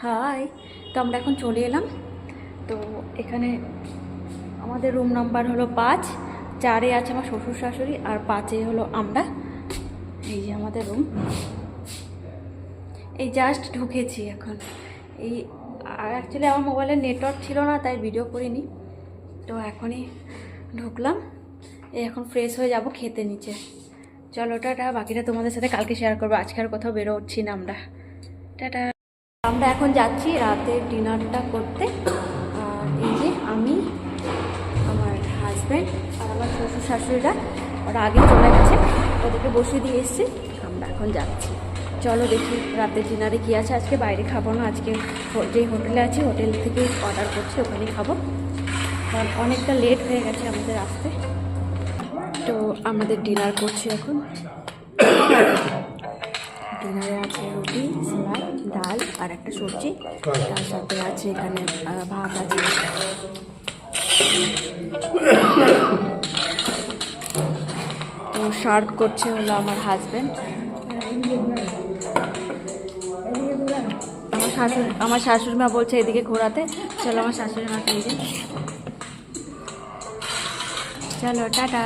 High, তো আমরা এখন চলে এলাম। তো এখানে আমাদের রুম নাম্বার হলো 5, 4-এ আছে আমার শ্বশুর শাশুড়ি, আর 5-এ হলো আমরা। এই যে আমাদের রুম, এই জাস্ট ঢুকেছি এখন। এই অ্যাকচুয়ালি আমার মোবাইলে নেটওয়ার্ক ছিল না, তাই ভিডিও করিনি। তো এখনই ঢুকলাম, এই এখন ফ্রেশ হয়ে যাব খেতে নিচে। চলো টাটা, বাকিটা তোমাদের সাথে কালকে শেয়ার করবো। আজকে আর কোথাও বেরোচ্ছি না আমরা। টাটা। আমরা এখন যাচ্ছি রাতের ডিনারটা করতে। আর এই যে আমি, আমার হাজব্যান্ড আর আমার শ্বশুর শাশুড়িরা ওরা আগে চলে গেছে, ওদেরকে বসিয়ে দিয়ে এসছে। আমরা এখন যাচ্ছি। চলো দেখি রাতের ডিনারে কী আছে। আজকে বাইরে খাবো না, আজকে যে হোটেলে আছি হোটেল থেকে অর্ডার করছি, ওখানেই খাবো। কারণ অনেকটা লেট হয়ে গেছে আমাদের আসতে। তো আমাদের ডিনার করছি এখন। ডিনারে আছে রুটি, সালাদ, ডাল আর একটা সবজি। তার সাথে আছে এখানে ভাত আছে। তো সার্ভ করছে হলো আমার হাজব্যান্ড। আমার শাশুড়ি মা বলছে এদিকে ঘোরাতে। চলো আমার শাশুড়ি মাকে নিয়ে যাই। চলো টাটা।